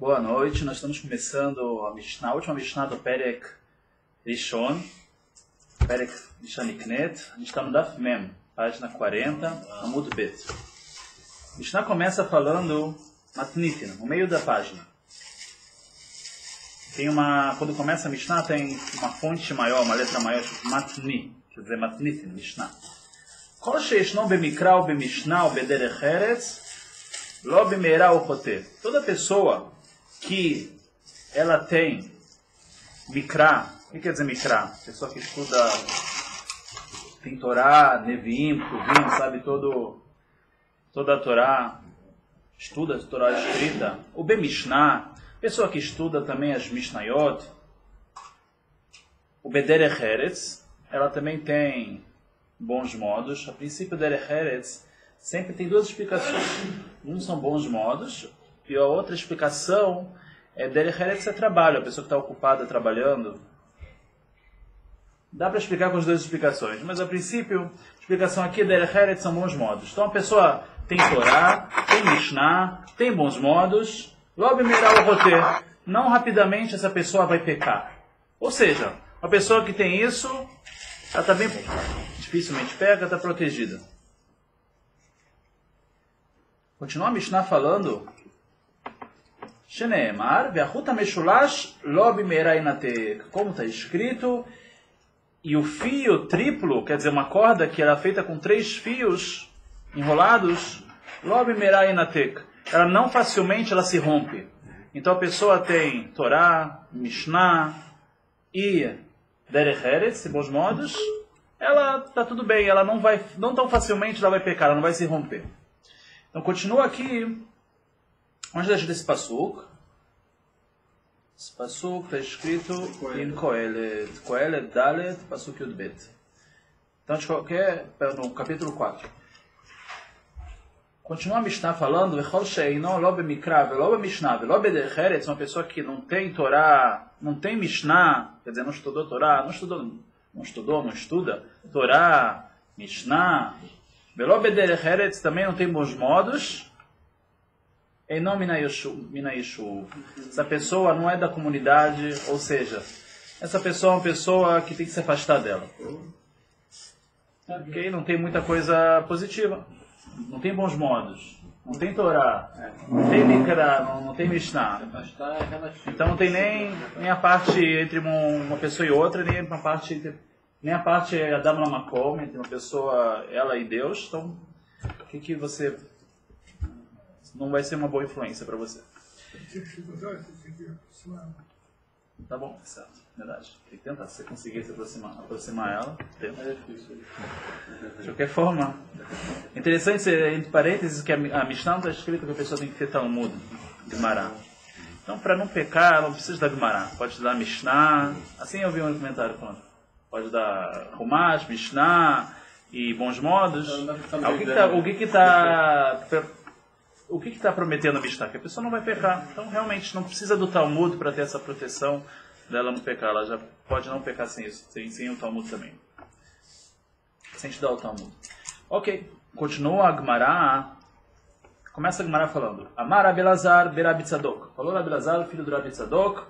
Boa noite, nós estamos começando a última Mishnah do Perek Rishon, Perek Rishoniknet. A gente está no Daf Mem, página 40, Amud Bet. Mishnah começa falando Matnitin, no meio da página. Quando começa a Mishnah tem uma fonte maior, uma letra maior, Matni, quer dizer Matnitin, Mishnah. Kol sheishno bemikra ou bemishnah ou bederech eretz, lo bemeira ou choter. Toda pessoa que ela tem Mikra, o que quer dizer Mikra? Pessoa que estuda, tem Torá, Neviim, Tuvim, sabe toda a Torá, estuda a Torá escrita. O Bemishnah, pessoa que estuda também as Mishnayot. O Bederech Eretz, ela também tem bons modos. A princípio, o Derech Eretz sempre tem duas explicações. Um são bons modos, e a outra explicação é Derech Eretz é trabalho, a pessoa que está ocupada trabalhando. Dá para explicar com as duas explicações, mas a princípio, a explicação aqui é Derech Eretz são bons modos. Então a pessoa tem Torá, tem Mishnah, tem bons modos, logo mirar o roteiro. Não rapidamente essa pessoa vai pecar. Ou seja, uma pessoa que tem isso, ela está bem, dificilmente peca, está protegida. Continua a Mishnah falando Sheneemar, ve'achuta meshulash lo bimeira inatek. Como está escrito, e o fio triplo, quer dizer, uma corda que era feita com 3 fios enrolados, lo bimeira inatek. Ela não facilmente ela se rompe. Então a pessoa tem Torá, Mishnah e Derech Eretz, bons modos, ela está tudo bem, ela não tão facilmente ela vai pecar, ela não vai se romper. Então continua aqui, onde deixa desse pasuk? Esse pasuk está escrito em Kohelet, Kohelet Dalet, pasuk Yud Bet. Então no capítulo 4. Continua a Mishnah falando, Vechol she'eino lo bemikra velo bemishnah velo bederech eretz, uma pessoa que não tem Torá, não tem Mishnah, quer dizer, não estudou Torá, não estuda Torá, Mishnah, velo bederech eretz, também não tem bons modos, eino mina yeshuv. Essa pessoa não é da comunidade, ou seja, essa pessoa é uma pessoa que tem que se afastar dela. Ok? Não tem muita coisa positiva. Não tem bons modos, não tem Torá, não tem Mikra, não tem Mishnah. Então não tem nem a parte entre uma pessoa e outra, nem a parte Adam Lamakom, entre uma pessoa, ela e Deus. Então, o que você... não vai ser uma boa influência para você. Tá bom, certo, verdade. Tem que tentar, se você conseguir se aproximar ela, tenta. É difícil. De qualquer forma, interessante, entre parênteses, que a Mishnah não está escrito que a pessoa tem que ter Talmud, Gemara. Então, para não pecar, não precisa da Gemara. Pode dar Mishnah, assim eu vi um comentário falando. Pode dar Humash, Mishnah e bons modos. O que está prometendo a Mishnah? Que a pessoa não vai pecar. Então, realmente, não precisa do Talmud para ter essa proteção dela não pecar. Ela já pode não pecar sem isso, sem o Talmud também. Sem estudar o Talmud. Ok. Continua a Gemara. Começa a Gemara falando. Amar Abelazar Berabi Tzadok. Falou Abelazar, filho do Rabi Tzadok.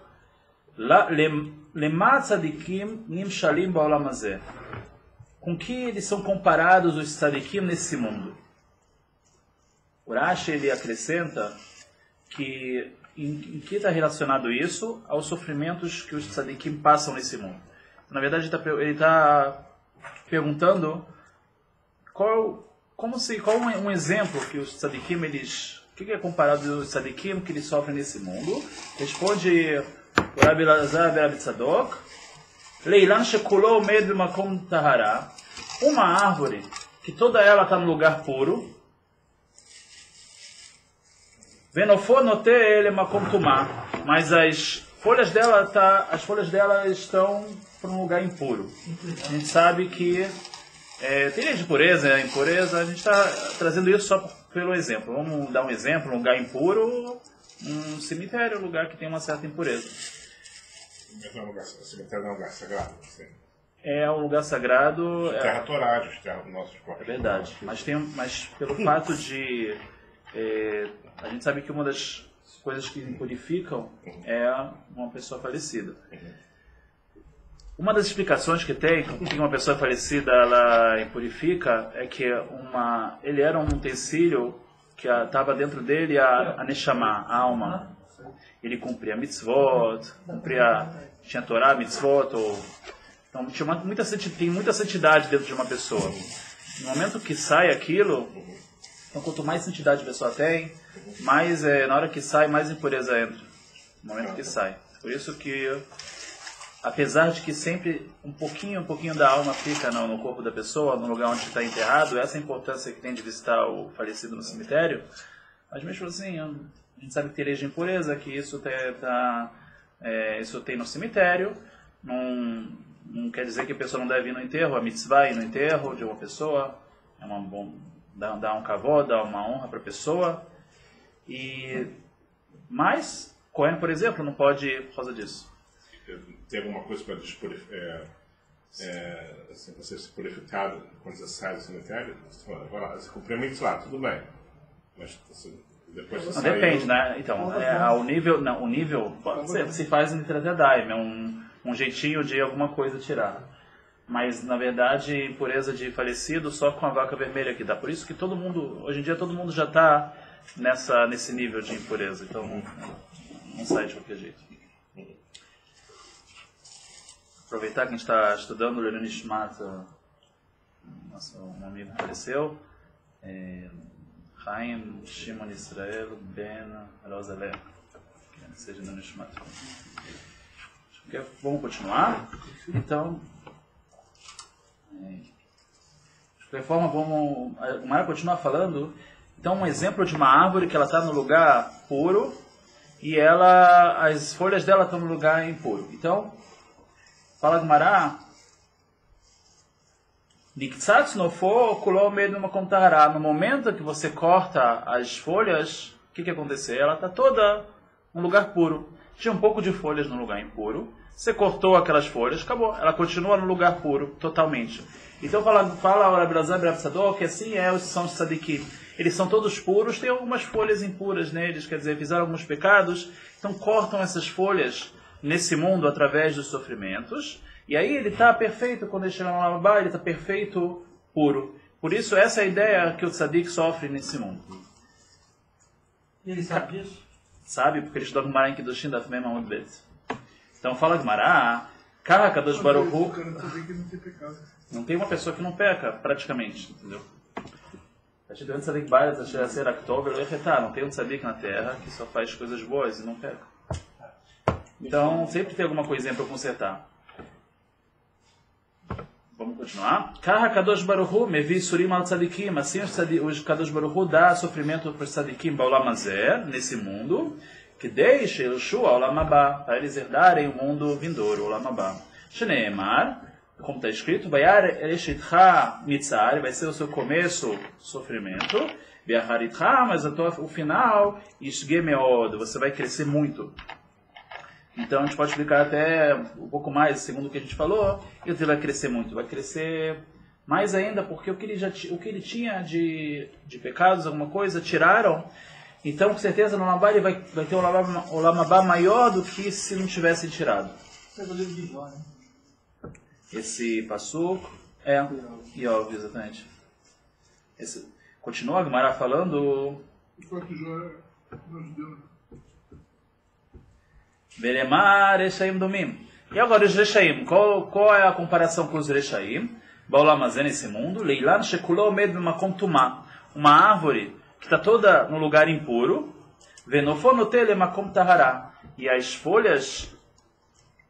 Lema tzadikim nimshalim ba'olam hazeh. Com que eles são comparados os tzadikim nesse mundo? O Rashi, ele acrescenta que em que está relacionado isso aos sofrimentos que os tzadikim passam nesse mundo. Na verdade, ele está perguntando qual um exemplo que os tzadikim, o que é comparado aos tzadikim que eles sofrem nesse mundo. Responde o Rabi Elazar Berabi Tzadok, Leilan shekulo omed b'makom tahara, uma árvore que toda ela está no lugar puro, Venofonote ele makom tumá, mas as folhas dela estão para um lugar impuro. A gente sabe que tem lei de pureza, impureza, a gente está trazendo isso só pelo exemplo. Vamos dar um exemplo, um lugar impuro, um cemitério, um lugar que tem uma certa impureza. O cemitério é um lugar sagrado? É um lugar sagrado. Terra Torá, terra do nosso corpo. É verdade, mas pelo fato de... a gente sabe que uma das coisas que impurificam é uma pessoa falecida. Uma das explicações que tem que uma pessoa falecida ela impurifica é que ele era um utensílio que estava dentro dele a Neshama, a alma. Ele cumpria mitzvot, tinha Torá, mitzvot, então tem muita santidade dentro de uma pessoa. No momento que sai aquilo, então quanto mais santidade a pessoa tem, mais na hora que sai, mais impureza entra. No momento que sai. Por isso que, apesar de que sempre um pouquinho da alma fica no corpo da pessoa, no lugar onde está enterrado, essa é a importância que tem de visitar o falecido no cemitério, mas mesmo assim, a gente sabe que tem leis de impureza, que isso tem no cemitério, não quer dizer que a pessoa não deve ir no enterro, a mitzvah ir no enterro de uma pessoa, dá um kavod, dá uma honra para a pessoa, mas Cohen, por exemplo, não pode ir por causa disso. Tem alguma coisa para você ser purificado quando você sai do cemitério? Vai lá, você cumpriu a mitzvah, tudo bem, mas depois você sai... Depende, né? Então, o nível se faz em Tratadaim, é um jeitinho de alguma coisa tirar. Mas, na verdade, impureza de falecido só com a vaca vermelha que dá. Por isso que hoje em dia todo mundo já está nesse nível de impureza. Então, não sai de qualquer jeito. Aproveitar que a gente está estudando o Leilun Nishmat, um amigo que faleceu, Chaim Shimon Israel Ben Rosalé, que seja no Nishmat. Vamos continuar? Então, de qualquer forma, o Mara continua falando. Então, um exemplo de uma árvore que ela está no lugar puro e as folhas dela estão no lugar impuro. Então, fala Gemara, no momento que você corta as folhas, o que aconteceu? Ela está toda no lugar puro. Tinha um pouco de folhas no lugar impuro. Você cortou aquelas folhas, acabou. Ela continua no lugar puro, totalmente. Então fala o Rabbi Elazar ben Absador que assim são os tzadikim. Eles são todos puros, tem algumas folhas impuras neles, quer dizer, fizeram alguns pecados. Então cortam essas folhas nesse mundo através dos sofrimentos. E aí ele está perfeito, quando ele chega no Olam Haba, ele está perfeito, puro. Por isso essa é a ideia que o tzadik sofre nesse mundo. E ele sabe disso? Sabe, porque ele estudou com Gemara em Kiddushin da Fmei Mamud Bet. Então fala Gemara, Kara Kadosh Baruch Hu, não tem uma pessoa que não peca, praticamente, entendeu? Não tem um tzadik na terra que só faz coisas boas e não peca. Então sempre tem alguma coisinha para consertar. Vamos continuar. Kara Kadosh Baruch Hu mevi surim al tzadikim. Assim o Kadosh Baruch Hu dá sofrimento para os tzadikim ba'olam hazeh, nesse mundo, que deixe o Shu Olam Haba, para eles herdarem o mundo vindouro, Olam Haba. Shneemar, como está escrito, Bayar Ereshitcha Mitzar, vai ser o seu começo, sofrimento, Be'aharitcha, mas o final, Yishge Meod, você vai crescer muito. Então a gente pode explicar até um pouco mais, segundo o que a gente falou, ele vai crescer muito, vai crescer mais ainda, porque o que ele tinha de pecados, alguma coisa, tiraram. Então, com certeza, no Olam Haba ele vai ter um Olam Haba maior do que se não tivessem tirado. Esse passuco Iov, exatamente. Continua a Gemara falando. Veremar Reshaim Domim. E agora os Reshaim, qual é a comparação com os Reshaim? Ba'olam hazeh, nesse mundo, Leilan Shekulo Omed B'makom Tumah, uma árvore que está toda no lugar impuro, Venofonote Makom Tahara, e as folhas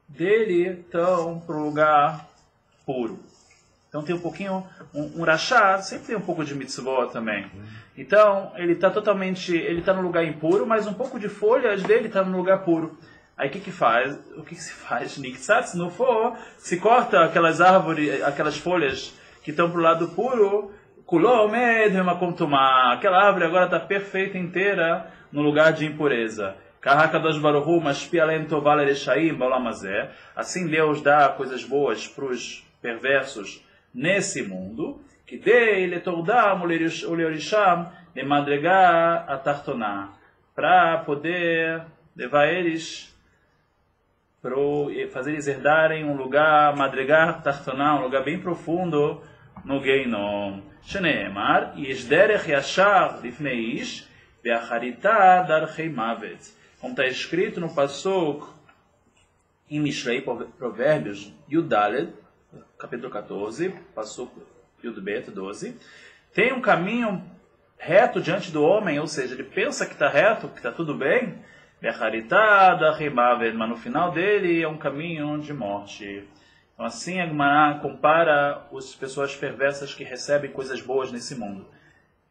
dele estão para o lugar puro. Então tem um pouquinho, um rachá, sempre tem um pouco de mitzvot também. Então ele está no lugar impuro, mas um pouco de folhas dele está no lugar puro. Aí o que se faz? Niktsatz no for, se corta aquelas árvores, aquelas folhas que estão para o lado puro, aquela árvore agora está perfeita inteira no lugar de impureza. Assim Deus dá coisas boas para os perversos nesse mundo, para poder levar eles, fazer eles herdarem um lugar, madrigar tartaná, um lugar bem profundo no Geinom. Shneemar, Yesderech Yashar Lifnei Ish, Ve'acharita Darchei Mavet. Como está escrito no Pasuk, em Mishlei, Provérbios, Yudaled, capítulo 14, Pasuk Yudbet 12, tem um caminho reto diante do homem, ou seja, ele pensa que está reto, que está tudo bem, mas no final dele é um caminho de morte. Então assim a Gemara compara as pessoas perversas que recebem coisas boas nesse mundo.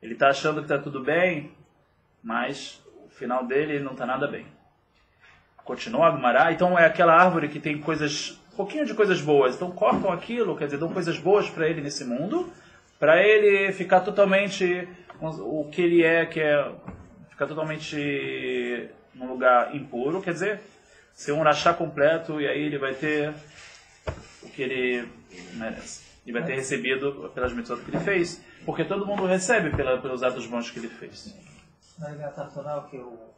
Ele está achando que está tudo bem, mas o final dele não está nada bem. Continua a Gemara, então é aquela árvore que tem coisas, um pouquinho de coisas boas, então cortam aquilo, quer dizer, dão coisas boas para ele nesse mundo, para ele ficar totalmente o que ele é, que é ficar totalmente num lugar impuro, quer dizer, ser um rachá completo, e aí ele vai ter o que ele merece. Ele vai ter recebido pelas mitzvot que ele fez, porque todo mundo recebe pelos atos bons que ele fez. Madrigar Tartaná,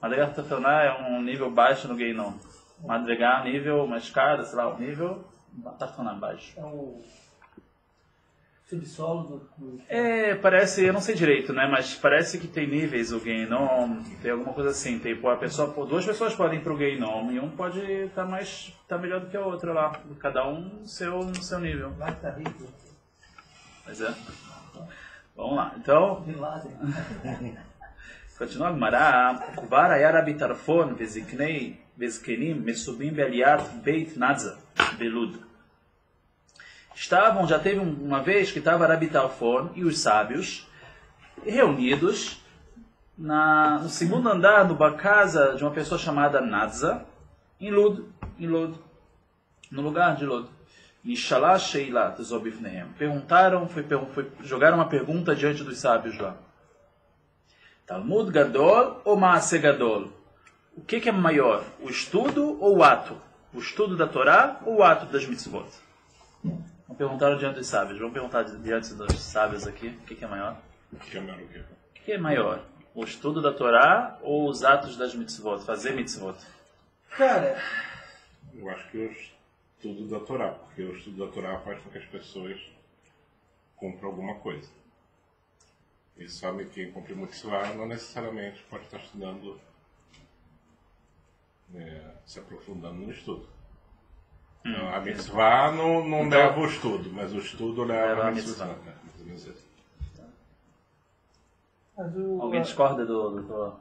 Madrigar Tartaná é um nível baixo no Geinom. Madrigar nível, uma escada, sei lá, um nível Tartaná baixo. É o subsolo do... Parece, eu não sei direito, né? Mas parece que tem níveis o Geinom, tem alguma coisa assim. Tem, duas pessoas podem ir para o Geinom e um pode estar melhor do que a outra lá. Cada um no seu nível. Lá está rico. Mas é. Vamos lá. Então, continua a Gemara. Kuvar ayar Rabi Tarfon veziknei vezkenim mesubim be'aliyat beit Nadza belud. Já teve uma vez que estava Rabi Tarfon e os sábios reunidos no segundo andar da casa de uma pessoa chamada Nadza, em Lud, no lugar de Lud. Nishalash Sheilat Zobifnehem. Jogaram uma pergunta diante dos sábios lá. Talmud Gadol ou Maaseh Gadol? O que é maior, o estudo ou o ato? O estudo da Torá ou o ato das mitzvot? Perguntaram diante dos sábios. Vamos perguntar diante dos sábios aqui. O que é maior? O que é maior o quê? O que é maior? O estudo da Torá ou os atos das mitzvot? Fazer mitzvot? Cara, eu acho que o estudo da Torá, porque o estudo da Torá faz com que as pessoas comprem alguma coisa. E sabe que quem cumpre mitzvah não necessariamente pode estar estudando, se aprofundando no estudo. Então, a mitzvah não leva o estudo, mas o estudo leva a mitzvah. Alguém discorda do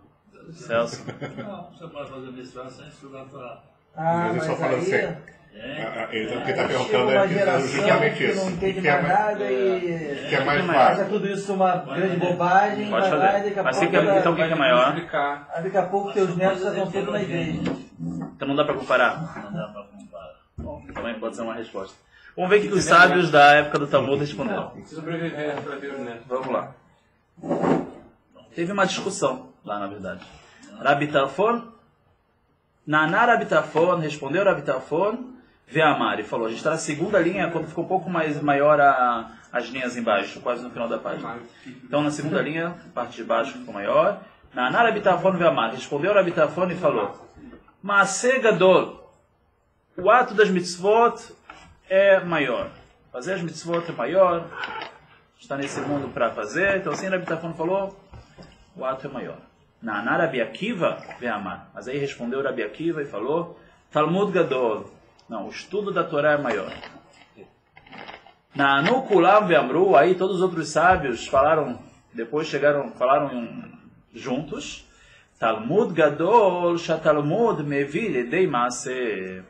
Celso? não, você pode fazer mitzvah sem estudar a Torá. Mas eu só falo assim. O que está perguntando uma é geração justamente que isso. não entende mais nada e que é mais faz fácil. tudo isso uma grande bobagem, Pode vai fazer. lá e daqui a Mas pouco... então o que é maior? Aí daqui a pouco teus netos já estão todos na igreja. Então não dá para comparar? Não dá pra comparar. Bom, também pode ser uma resposta. Vamos ver o que os sábios da época do Talmud responderam. Sobreviver para ver o neto. Vamos lá. Teve uma discussão lá, na verdade. Rabi Tarfon, Naná Rabi Tarfon, respondeu Rabi Tarfon, Ve'amar, e falou. A gente está na segunda linha, quando ficou um pouco mais maior as linhas embaixo, quase no final da página. Então, na segunda linha, a parte de baixo ficou maior. Naná Rabi Tarfon, Ve'amar, respondeu Rabi Tarfon e falou: Maaseh Gadol, o ato das mitzvot é maior. Fazer as mitzvot é maior. Está nesse mundo para fazer. Então, assim, Rabi Tarfon falou, o ato é maior. Naná Rabi Akiva Ve'amar. Mas aí respondeu Rabi Akiva e falou, Talmud Gadol. Não, o estudo da Torá é maior. Nanu Kulam Ve'amru. Aí todos os outros sábios falaram, depois falaram juntos. Talmud Gadol Shatalmud Mevi Ledei Maaseh.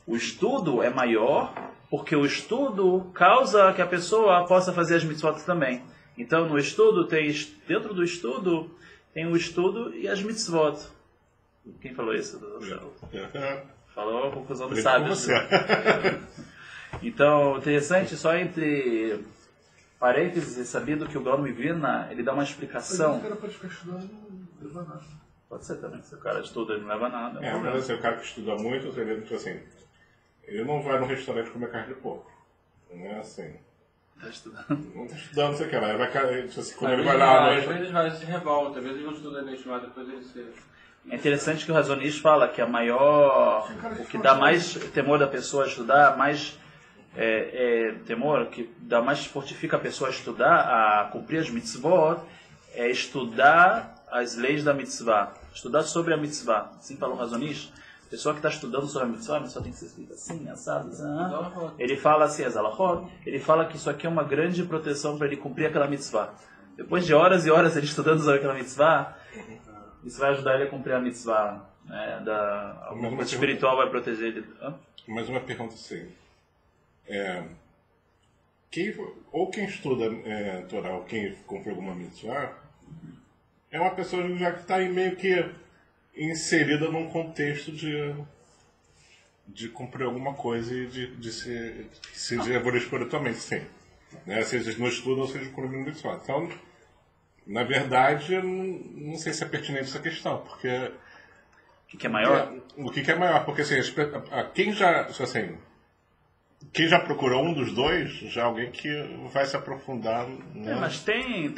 O estudo é maior porque o estudo causa que a pessoa possa fazer as mitzvot também. Então, no estudo, dentro do estudo, tem o estudo e as mitzvot. Quem falou isso? Falou a conclusão dos sábios. Então, interessante, só entre parênteses, é sabido que o Gaon Mivina, ele dá uma explicação. O cara pode ficar estudando e não leva nada. Pode ser também, se o cara estuda e não leva nada. Mas assim, o cara que estuda muito, você vê, tipo assim, ele não vai no restaurante comer carne de porco. Não é assim. Tá estudando. Não está estudando, não sei o que lá. Ele vai, tipo assim, quando ele Às vai vezes lá à às noite. vezes vai se revolta, às vezes não estuda nem mas depois ele se... É interessante que o Razonish fala que o que dá mais temor da pessoa a estudar, mais temor, que dá mais fortifica a pessoa a estudar, a cumprir as mitzvot, é estudar as leis da mitzvah, estudar sobre a mitzvah. Assim falou o Razonish. A pessoa que está estudando sobre a mitzvah tem que ser escrita assim, assado, assim, ele fala assim, as alachot, ele fala que isso aqui é uma grande proteção para ele cumprir aquela mitzvah. Depois de horas e horas ele estudando sobre aquela mitzvah, isso vai ajudar ele a cumprir a mitzvah, né? O espiritual vai proteger ele. Mais uma pergunta assim. Quem estuda Torá ou quem cumpre alguma mitzvah é uma pessoa já que está meio que inserida num contexto de cumprir alguma coisa e de se desenvolver espiritualmente, sim. Né? Seja no estudo ou seja cumprindo mitzvah. Então, na verdade, não sei se é pertinente essa questão, porque... O que é maior? O que é maior? Porque assim, quem já procurou um dos dois, já é alguém que vai se aprofundar... Né? Mas tem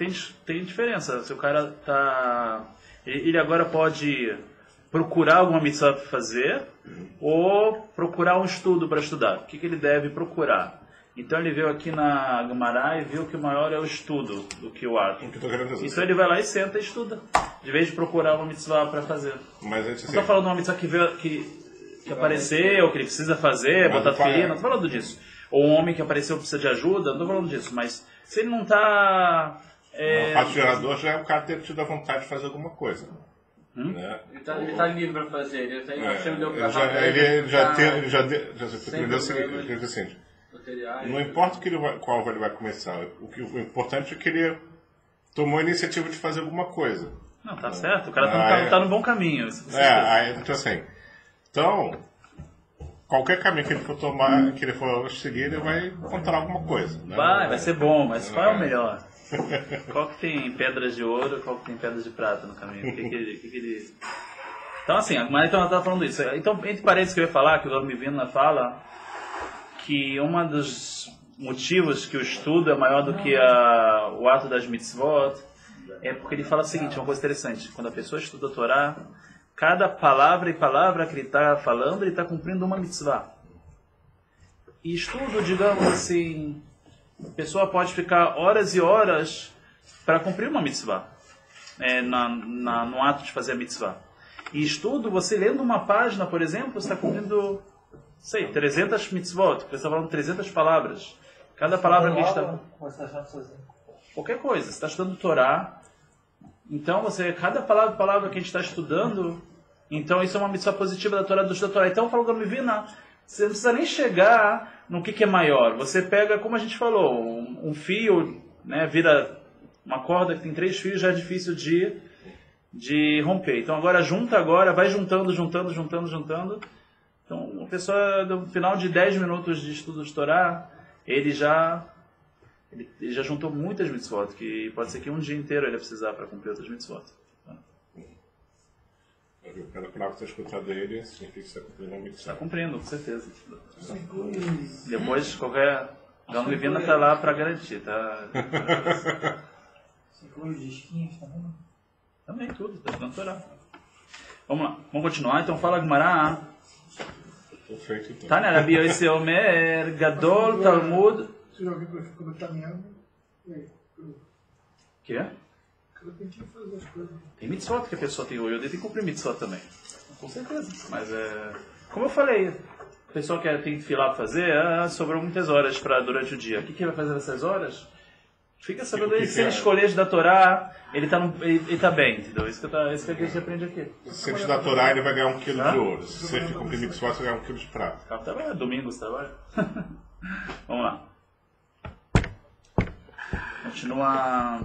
diferença. Se o cara está... Ele agora pode procurar alguma mitzvah para fazer ou procurar um estudo para estudar. O que ele deve procurar? Então ele veio aqui na Gemara e viu que o maior é o estudo do que o ato. Então ele vai lá e senta e estuda, de vez de procurar uma mitzvah para fazer. Mas, não estou falando de uma mitzvah que apareceu, que ele precisa fazer, botar filha, não estou falando disso. Ou um homem que apareceu precisa de ajuda, não estou falando disso. Mas se ele não está... O fato gerador já é o cara ter tido a vontade de fazer alguma coisa. Né? Ele está livre para fazer. Ele já aprendeu o seguinte. Não importa qual ele vai começar. O importante é que ele tomou a iniciativa de fazer alguma coisa. Não, tá certo. O cara tá no bom caminho. Então, qualquer caminho que ele for tomar, que ele for seguir, ele vai encontrar alguma coisa. Né? Vai ser bom, mas qual é o melhor? Qual que tem pedras de ouro e qual que tem pedras de prata no caminho? Então assim, a Gemara ela está falando isso. Então, entre parênteses que eu ia falar, que o Rabi Vina fala que um dos motivos que o estudo é maior do que o ato das mitzvot é porque ele fala o seguinte, uma coisa interessante. Quando a pessoa estuda a Torá, cada palavra e palavra que ele está falando, ele está cumprindo uma mitzvah. E estudo, digamos assim... A pessoa pode ficar horas e horas para cumprir uma mitzvah, no ato de fazer a mitzvah. E estudo, você lendo uma página, por exemplo, você está cumprindo, 300 mitzvot, você está falando 300 palavras. Cada palavra que está... Qualquer coisa, você está estudando Torá, então cada palavra que a gente está estudando, então isso é uma mitzvah positiva da Torá, do estudo da Torá. Então, falou Gamivina, você não precisa nem chegar no que é maior. Você pega, como a gente falou, um fio, né, vira uma corda que tem 3 fios, já é difícil de romper. Então vai juntando. Então, uma pessoa, no final de 10 minutos de estudo de Torá, ele já juntou muitas mitzvot, que pode ser que um dia inteiro ele vai precisar para cumprir outras mitzvot. Cada palavra que está escutando ele, significa que está cumprindo uma mitzvah. Está cumprindo, com certeza. Depois, qualquer... Gama Divina está lá para garantir, tá? Você inclui os disquinhos também? Também, tudo, está estudando Torá. Vamos lá, vamos continuar. Então fala Gemara. Perfeito, então. Tânia Rabi Yossi Omer, Gadol Talmud... Você já ouviu como está caminhando? E aí? Que é? Ela tem que fazer as coisas. Tem mitzvot que a pessoa tem hoje, eu tenho que cumprir mitzvot também. Com certeza. Mas como eu falei, a pessoa que tem que filar para fazer, sobrou muitas horas durante o dia. O que ele vai fazer nessas horas? Fica sabendo aí, se ele escolher da Torá, ele tá bem, entendeu? Isso que a gente aprende aqui. Se ele estudar Torá, ele vai ganhar 1 quilo de ouro. Se ele cumprir mitzvot, você vai ganhar 1 quilo de prata. Trabalha, domingo você trabalha. Vamos lá. Continua...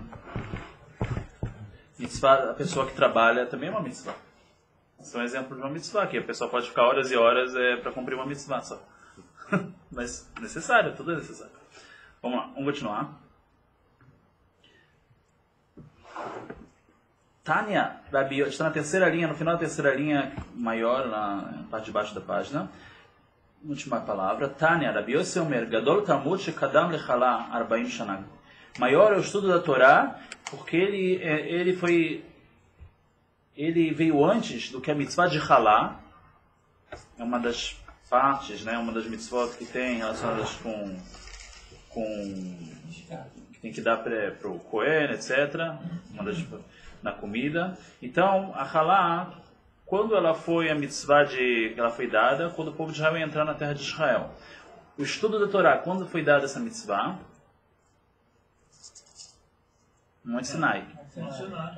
Mitzvah, a pessoa que trabalha também é uma mitzvah. Isso é um exemplo de uma mitzvah, que a pessoa pode ficar horas e horas para cumprir uma mitzvah só. Mas necessário, tudo é necessário. Vamos lá, vamos continuar. Tânia, está na terceira linha, no final da terceira linha maior, na parte de baixo da página. Última palavra. Tânia, Rabi Yossi Omer, Gadol Talmud Shekadam Lechalá 40 Shana. Maior é o estudo da Torá, porque ele ele veio antes do que a mitzvah de Halá. É uma das partes, né, uma das mitzvot que tem relacionadas com que tem que dar para o Cohen, etc. Na comida. Então, a Halá, quando ela foi a mitzvah que ela foi dada, quando o povo de Israel ia entrar na terra de Israel. O estudo da Torá, quando foi dada essa mitzvah? No Monte Sinai.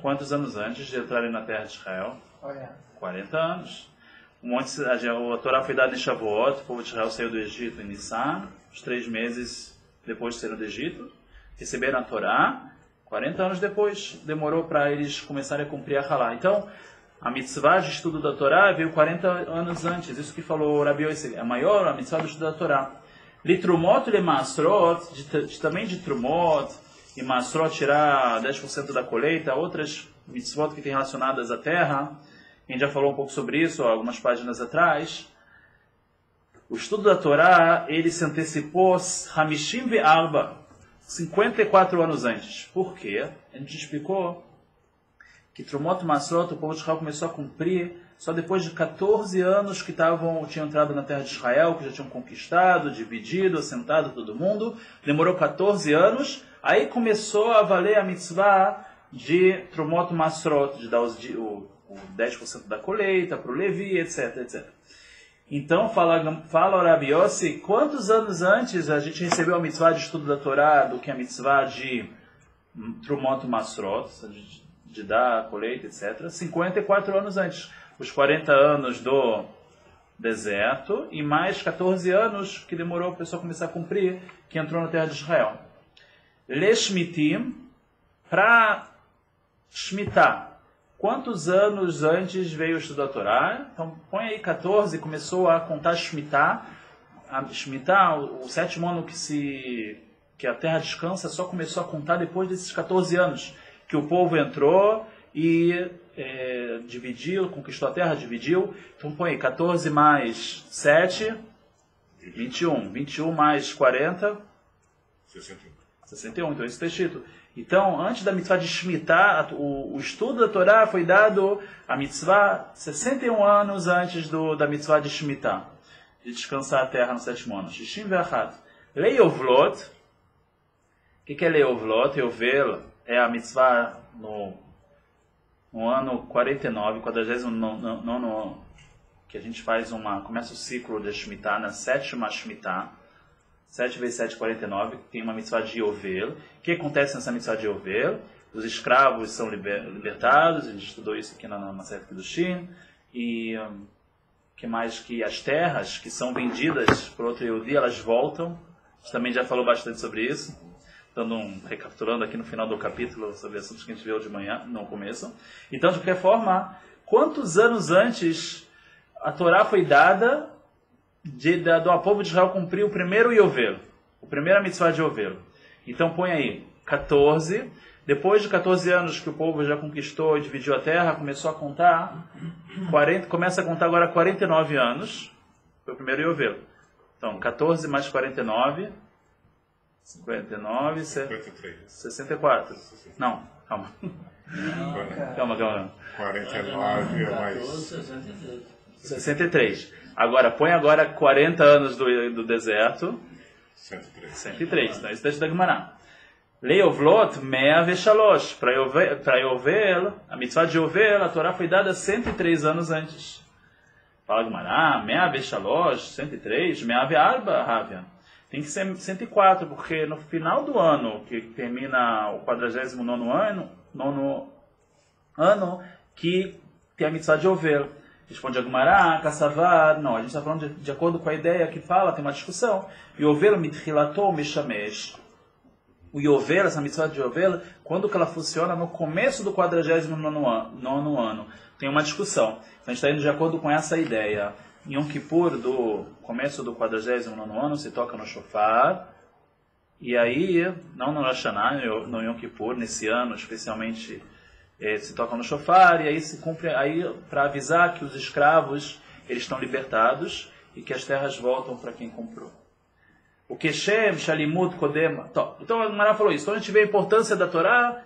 Quantos anos antes de entrarem na terra de Israel? 40 anos. A Torá foi dada em Shavuot, o povo de Israel saiu do Egito em Nissan, os 3 meses depois de sair do Egito, receberam a Torá, 40 anos depois, demorou para eles começarem a cumprir a Halá. Então, a mitzvah de estudo da Torá veio 40 anos antes, isso que falou o Rabi Yossi, é maior a mitzvah do estudo da Torá. Litrumot le Masrot, também de Trumot, e Masrot tirar 10% da colheita, outras mitzvot que tem relacionadas à terra. A gente já falou um pouco sobre isso algumas páginas atrás. O estudo da Torá, ele se antecipou Hamishim ve'arba, 54 anos antes. Por quê? A gente explicou que Trumot e Masrot, o povo de Israel começou a cumprir só depois de 14 anos que tinham entrado na terra de Israel, que já tinham conquistado, dividido, assentado todo mundo. Demorou 14 anos, aí começou a valer a mitzvah de Trumot e Masrot, de dar o 10% da colheita para o Levi, etc, etc. Então, fala o Rabi Yossi, quantos anos antes a gente recebeu a mitzvah de estudo da Torá do que a mitzvah de Trumot e Masrot, de dar a colheita, etc. 54 anos antes. Os 40 anos do deserto e mais 14 anos que demorou a pessoa começar a cumprir, que entrou na terra de Israel. Leshmitim, para Shemitah. Quantos anos antes veio o estudo da Torá? Então, põe aí 14, começou a contar Shemitah. A Shemitah, o 7º ano que a terra descansa, só começou a contar depois desses 14 anos, que o povo entrou e dividiu, conquistou a terra, dividiu. Então, põe aí 14 mais 7, 21. 21 mais 40, 61. Então, isso está escrito. Então, antes da mitzvah de Shemitah, o estudo da Torá foi dado, a mitzvah, 61 anos antes da mitzvah de Shemitah, de descansar a terra no 7º ano. Shishim ve'achat. Leovlot, o que é Leovlot? Leovel é a mitzvah no ano 49, 49, que a gente começa o ciclo de Shemitah, na 7ª Shemitah. 7 vezes 7, 49, tem uma mitzvah de Yovel. O que acontece nessa mitzvah de Yovel? Os escravos são libertados, a gente estudou isso aqui na Masechet Kedushin, e que mais que as terras que são vendidas por outro Yehudi, elas voltam. A gente também já falou bastante sobre isso, recapitulando aqui no final do capítulo sobre assuntos que a gente viu de manhã, no começo. Então, de qualquer forma, quantos anos antes a Torá foi dada do povo de Israel cumprir o primeiro Yovel, a primeira mitzvah de Yovel? Então põe aí 14, depois de 14 anos que o povo já conquistou e dividiu a terra, começou a contar, começa a contar agora 49 anos, foi o primeiro Yovel. Então 14 mais 49, 59, 64. Não, calma. Calma. 49 mais 63. Agora, põe 40 anos do deserto. 103. Então, isso é da Gemara. Leovlot, mea veshalosh. Para Yovel, a mitzvah de Yovel, a Torá foi dada 103 anos antes. Fala a Gemara, mea veshalosh, 103, mea ve'arba, Havia. Tem que ser 104, porque no final do ano, que termina o 49º ano, que tem a mitzvah de Yovel. Responde a Gemara, Kassavar, não, a gente está falando de acordo com a ideia que fala, tem uma discussão. Yovel mitchilato mishamesh. O Yovel, essa mitzvah de Yovel, quando que ela funciona? No começo do 49º ano. Tem uma discussão. Então a gente está indo de acordo com essa ideia. Em Yom Kippur, do começo do 49º ano, se toca no shofar. E aí, não no Rosh Hashanah, no Yom Kippur, nesse ano especialmente, se toca no shofar, e aí se cumpre, para avisar que os escravos eles estão libertados e que as terras voltam para quem comprou. O Keshem, Shalimut, Kodem. Então a Gemara falou isso. Então a gente vê a importância da Torá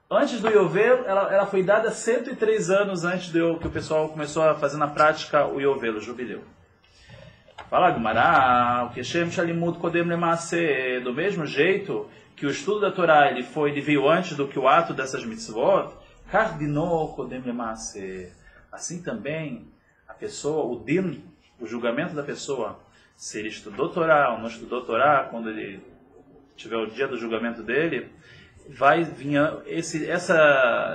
antes do Yovel, ela foi dada 103 anos antes que o pessoal começou a fazer na prática o Yovel, o jubileu. Fala Gumará, o Keshem Shalimut Kodem Lemase, do mesmo jeito que o estudo da Torá ele veio antes do que o ato dessas mitzvot, Kardino Kodem Lemase. Assim também a pessoa, o din, o julgamento da pessoa, se ele estudou Torá ou não estudou Torá, quando ele tiver o dia do julgamento dele, vai vir esse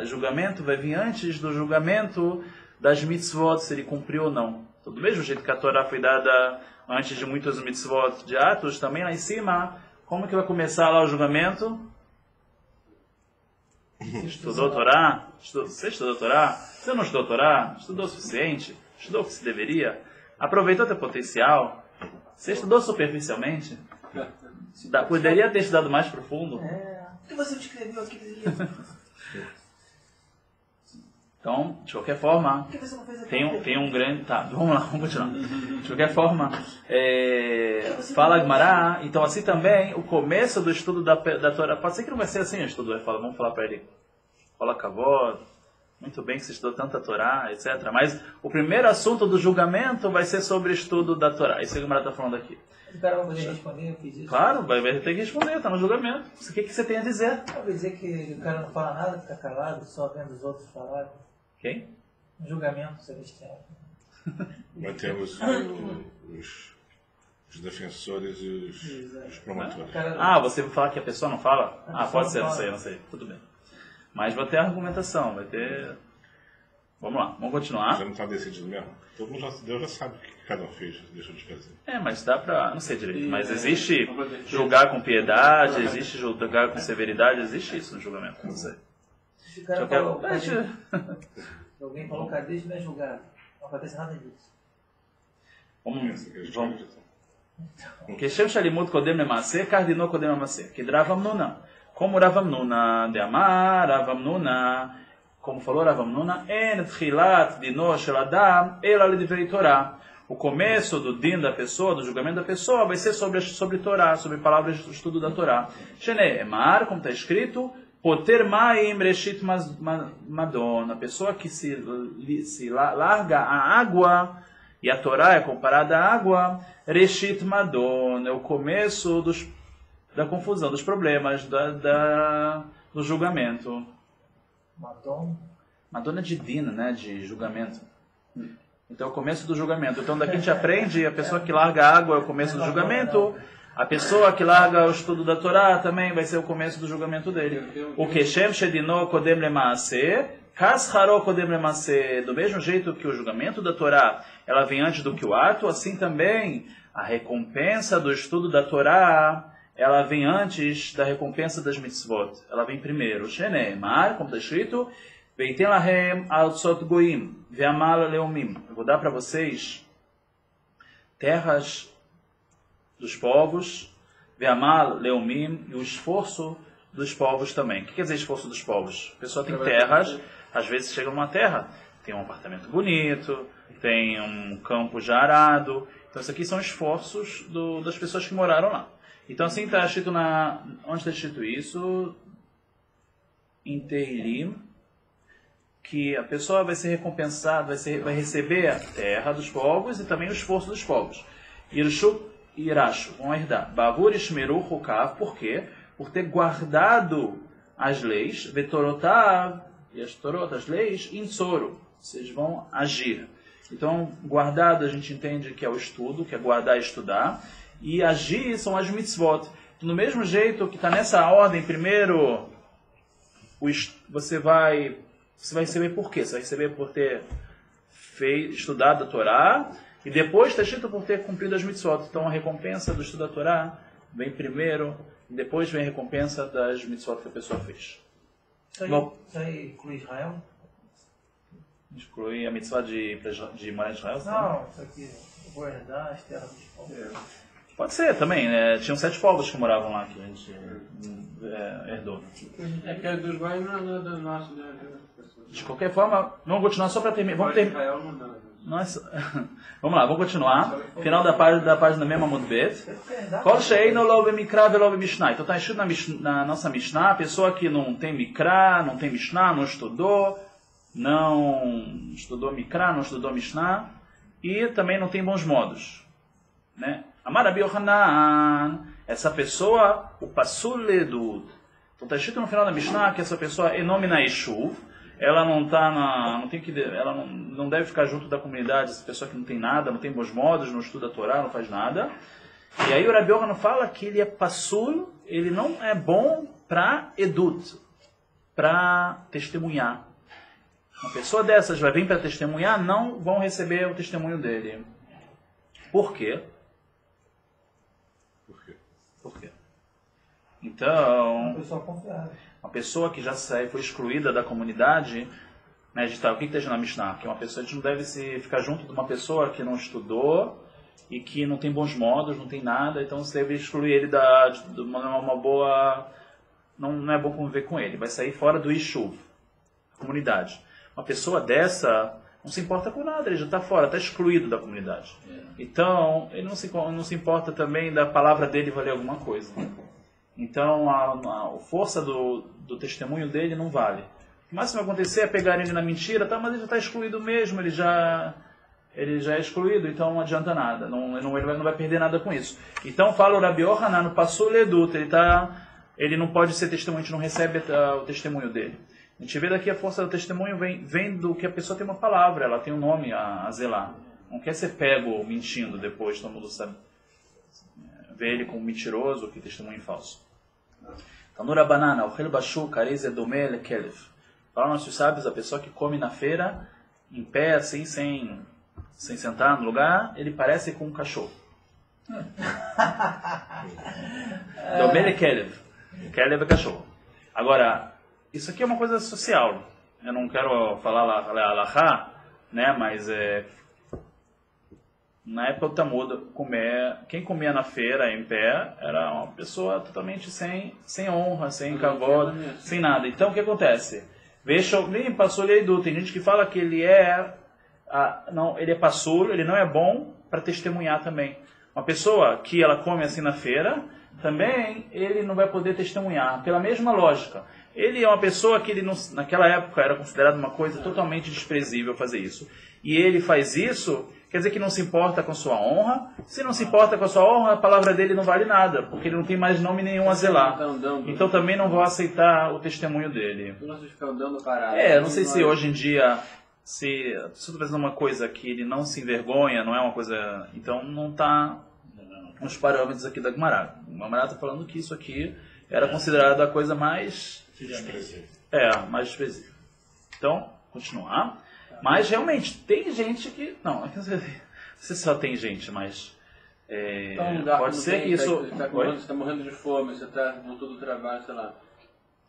julgamento vai vir antes do julgamento das mitzvot, se ele cumpriu ou não. Então, do mesmo jeito que a Torá foi dada antes de muitos mitzvot de atos, também lá em cima, como que vai começar lá o julgamento? Estudou Torá? Você estudou Torá? Você não estudou Torá? Estudou o suficiente? Estudou o que se deveria? Aproveitou teu potencial? Você estudou superficialmente? Poderia ter estudado mais profundo? O que você escreveu aqui no livro? Então, de qualquer forma, Por que você não fez aqui? tem um grande... Tá, vamos lá, vamos continuar. De qualquer forma, fala Gumará, então assim também, o começo do estudo da Torá, pode ser que não vai ser assim o estudo, vamos falar para ele, fala Kavod, muito bem que você estudou tanta Torá, etc. Mas o primeiro assunto do julgamento vai ser sobre o estudo da Torá. Isso que o Gumará está falando aqui. O cara vai poder responder, eu fiz isso. Claro, vai ter que responder, está no julgamento. O que você tem a dizer? Eu vou dizer que o cara não fala nada, fica calado, só vendo os outros falarem. Quem? Um julgamento celestial. Nós temos os defensores e os promotores. Você vai falar que a pessoa não fala? Pode ser, não sei. Tudo bem. Mas vai ter argumentação, vai ter... Vamos lá, vamos continuar. Já não está decidido mesmo? Deus já sabe o que cada um fez, deixou de fazer. Mas dá pra... Não sei direito, mas existe julgar com piedade, existe julgar com severidade, existe isso no julgamento, não sei. Se o cara falou, alguém falou Kadesh, não é julgado. Não acontece nada disso. Vamos. Keshem Shalimut Kodem Lemase, Kardino Kodem Lemase. Que Rav Amnuna. Como Rav Amnuna de Amar, Rav Amnuna, como falou Rav Amnuna, En Tchilat Dino Shel Adam, Ela Lidvrei Torah. O começo do din da pessoa, do julgamento da pessoa, vai ser sobre Torá, sobre palavras do estudo da Torá. Shene Emar, como está escrito, Poter Maim Reshit Madon, a pessoa que se larga a água, e a Torá é comparada à água, Reshit Madon, é o começo da confusão, dos problemas, do julgamento. Madon é de din, né, de julgamento. Então é o começo do julgamento. Então daqui a gente aprende, a pessoa que larga a água é o começo do julgamento, a pessoa que larga o estudo da Torá também vai ser o começo do julgamento dele. O Keshem Shedino Kodem Lemase, Kasharo Kodem Lemase, do mesmo jeito que o julgamento da Torá ela vem antes do que o ato, assim também a recompensa do estudo da Torá ela vem antes da recompensa das mitzvot. Ela vem primeiro. Sheneemar, como está escrito, Veitem lahem al-tzot goim, ve'amal leumim. Eu vou dar para vocês terras dos povos, ve'amal leumim, e o esforço dos povos também. O que quer dizer esforço dos povos? A pessoa tem terras, às vezes chega numa terra, tem um apartamento bonito, tem um campo já arado. Então isso aqui são esforços das pessoas que moraram lá. Então assim está escrito onde está escrito isso? Em Tehillim, que a pessoa vai ser recompensada, vai receber a terra dos povos e também o esforço dos povos. Irshu e Irashu vão herdar. Bavur Ishmeru Hukav, por quê? Por ter guardado as leis, Vetorotav, e as Torot, as leis, Insoro, vocês vão agir. Então, guardado a gente entende que é o estudo, que é guardar e estudar, e agir são as mitzvot. Do mesmo jeito que está nessa ordem, primeiro você vai receber por quê? Você vai receber por ter estudado a Torá, e depois está escrito por ter cumprido as mitzvot. Então a recompensa do estudo da Torá vem primeiro, e depois vem a recompensa das mitzvot que a pessoa fez. Isso aí inclui Israel? Exclui a mitzvah de morar em Israel? Não, isso aqui, eu vou herdar as terras dos povos. Pode ser também, né? Tinham 7 povos que moravam lá, que a gente herdou. É que é dos Goiás não é do nosso, né? De qualquer forma, vamos continuar só para terminar. Vamos terminar. Israel não dá. Vamos lá, vamos continuar. Final da página mesmo, Amud Bet. Kol she'eino lo b'mikra velo b'mishnah. Então está escrito na nossa Mishnah, a pessoa que não tem Mikra, não tem Mishnah, não estudou Mikra, não estudou Mishnah e também não tem bons modos. Né? Amar Rabi Yohanan, essa pessoa, o pasul ledud. Então está escrito no final da Mishnah que essa pessoa enomina Yeshuv. Ela ela não deve ficar junto da comunidade, essa pessoa que não tem nada, não tem bons modos, não estuda a Torá, não faz nada. E aí o Rabi Yohanan fala que ele é passul, ele não é bom para edut, para testemunhar. Uma pessoa dessas vai vir para testemunhar, não vão receber o testemunho dele. Por quê? Por quê? Então, uma pessoa que já foi excluída da comunidade, né, o que está na Mishnah? Que uma pessoa, a gente não deve ficar junto de uma pessoa que não estudou e que não tem bons modos, não tem nada, então você deve excluir ele de uma boa... Não é bom conviver com ele, vai sair fora do Yishuv, comunidade. Uma pessoa dessa não se importa com nada, ele já está fora, está excluído da comunidade. Então, ele não se importa também da palavra dele valer alguma coisa. Então, a força do testemunho dele não vale. O máximo que vai acontecer é pegar ele na mentira, tá, mas ele já está excluído mesmo, ele já é excluído, então não adianta nada, ele não vai perder nada com isso. Então, fala o Rabi Yohanan, no Pasul Ledut, ele não pode ser testemunho, a gente não recebe o testemunho dele. A gente vê daqui a força do testemunho vem do que a pessoa tem uma palavra, ela tem um nome a zelar. Não quer ser pego mentindo depois, todo mundo sabe. Vê ele como mentiroso, que testemunho falso. Então, no Rabanana, o Hel Bashu, Kariz Edomé Lekelev. Para nossos sábios, a pessoa que come na feira, em pé, assim, sem sentar no lugar, ele parece com um cachorro. Domé Lekelev. Kelev é cachorro. Agora, isso aqui é uma coisa social. Eu não quero falar alahá, né, mas na época do Talmud, quem comia na feira em pé era uma pessoa totalmente sem honra, sem kavod, sem nada. Então o que acontece? Tem gente que fala que ele é passul, ele não é bom para testemunhar também. Uma pessoa que ela come assim na feira, também ele não vai poder testemunhar, pela mesma lógica. Ele é uma pessoa que naquela época era considerada uma coisa totalmente desprezível fazer isso. E ele faz isso, quer dizer que não se importa com a sua honra. Se não se importa com a sua honra, a palavra dele não vale nada, porque ele não tem mais nome nenhum a zelar. Então também não vou aceitar o testemunho dele. Não sei se hoje em dia, se eu estou fazendo uma coisa que ele não se envergonha, não é uma coisa... Então não está nos parâmetros aqui da Gumará. O Gumará está falando que isso aqui era considerado a coisa mais... mais desprezível. Então, continuar. Mas realmente, tem gente que... Não sei se só tem gente, mas... pode ser que isso... Você está morrendo de fome, você está voltando do trabalho, sei lá.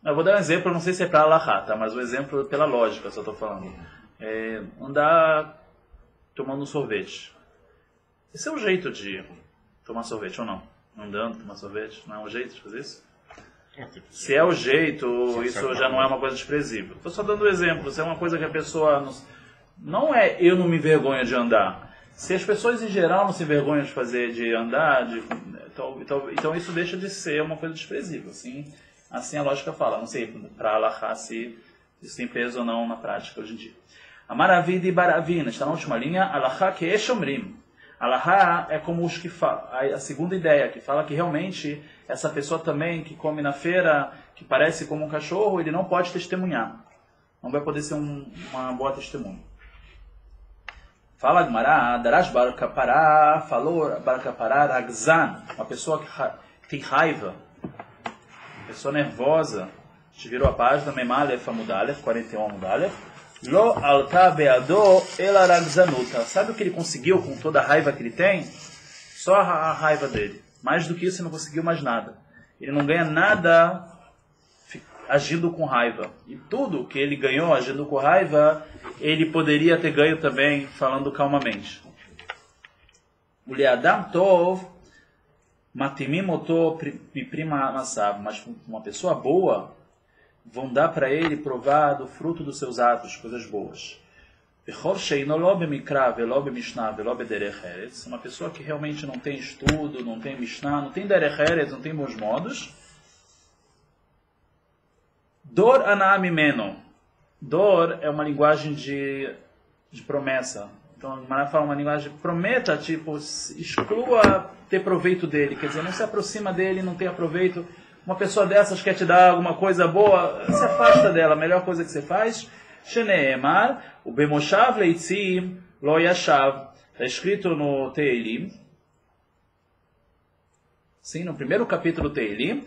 Eu vou dar um exemplo, não sei se é para alahá, tá? Mas o exemplo pela lógica, só estou falando. Andar tomando um sorvete. Esse é o jeito de tomar sorvete ou não? Andando, tomar sorvete, não é um jeito de fazer isso? Se é o jeito, isso já não é uma coisa desprezível. Estou só dando exemplo, se é uma coisa que a pessoa... Não é eu não me envergonho de andar. Se as pessoas em geral não se envergonham de andar, então isso deixa de ser uma coisa desprezível. Assim a lógica fala. Não sei para alahá se isso tem peso ou não na prática hoje em dia. Amaravid e Baravina, está na última linha. Alahá que é shomrim. Alahá é como os que falam, a segunda ideia, que fala que realmente essa pessoa também que come na feira, que parece como um cachorro, ele não pode testemunhar. Não vai poder ser uma boa testemunha. Fala Gmará, Darash Barakapará, falou Barakapará, Ragzan, uma pessoa que tem raiva, uma pessoa nervosa. A gente virou a página, Memalef Amudalef, 41 Amudalef. Lo alta beado ela ragzanuta. Sabe o que ele conseguiu com toda a raiva que ele tem? Só a raiva dele. Mais do que isso, ele não conseguiu mais nada. Ele não ganha nada agindo com raiva. E tudo que ele ganhou agindo com raiva, ele poderia ter ganho também falando calmamente. O Leadam Tov Matimim Oto Prima Massav. Mas uma pessoa boa, vão dar para ele provar do fruto dos seus atos, coisas boas. Uma pessoa que realmente não tem estudo, não tem Mishnah, não tem Derech Eretz, não tem bons modos. Dor anamimeno. Dor é uma linguagem de promessa. Então, a Gemara fala uma linguagem de prometa, tipo, exclua ter proveito dele. Quer dizer, não se aproxima dele, não tem proveito. Uma pessoa dessas quer te dar alguma coisa boa, se afasta dela. A melhor coisa que você faz, Sheneemar, o Bemoshav Leitzim Lo Yashav. Está escrito no Teilim. Sim, no primeiro capítulo do Teilim.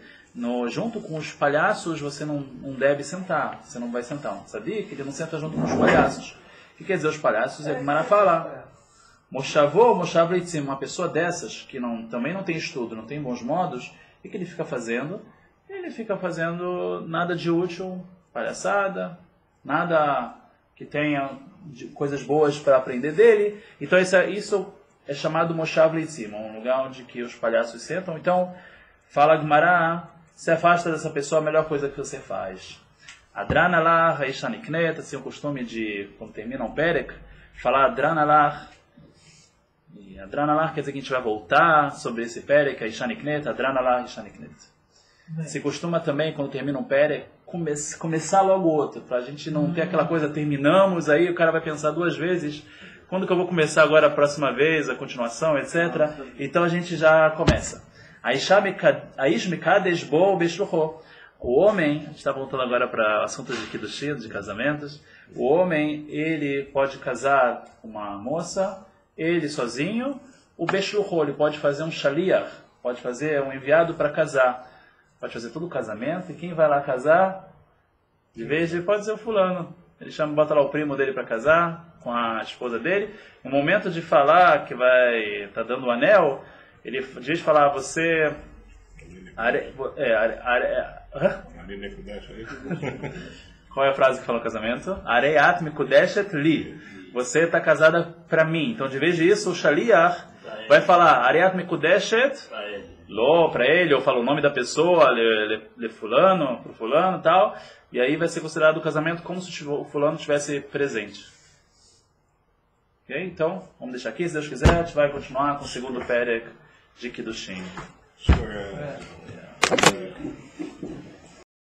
Junto com os palhaços, você não deve sentar. Você não vai sentar. Sabia que ele não senta junto com os palhaços? O que quer dizer os palhaços? É Gemara fala. Moshavô, Moshav Leitzim. Uma pessoa dessas, que também não tem estudo, não tem bons modos, o que ele fica fazendo? Ele fica fazendo nada de útil, palhaçada, nada que tenha coisas boas para aprender dele. Então isso é chamado Moshav Leitzim, um lugar onde que os palhaços sentam. Então, fala Gemara, se afasta dessa pessoa, a melhor coisa que você faz. Adranalar, Reishaniknet, assim o costume de, quando termina um Perek, falar Adranalar. E Adranalar quer dizer que a gente vai voltar sobre esse Perek, Reishaniknet, Adranalar, Reishaniknet. Se costuma também, quando termina um Perek, começar logo outro, para a gente não ter aquela coisa, terminamos, aí o cara vai pensar duas vezes, quando que eu vou começar agora a próxima vez, a continuação, etc. Então a gente já começa. O homem, a gente está voltando agora para assuntos de Kiddushin, de casamentos, o homem, ele pode casar uma moça, ele sozinho, o Beshlucho, ele pode fazer um shaliach, pode fazer um enviado para casar. Pode fazer todo o casamento, e quem vai lá casar, de vez de pode ser o fulano. Ele bota lá o primo dele para casar, com a esposa dele. No momento de falar que vai estar dando o anel, ele de vez de falar, você... Qual é a frase que fala no casamento? Areat mikudeshet li. Você está casada para mim. Então, de vez disso, o shaliach vai falar Areat mikudeshet Lo, para ele, ou fala o nome da pessoa, le fulano, pro fulano e tal, e aí vai ser considerado o casamento como se o fulano estivesse presente. Ok? Então, vamos deixar aqui, se Deus quiser, a gente vai continuar com o segundo Perek de Kiddushin.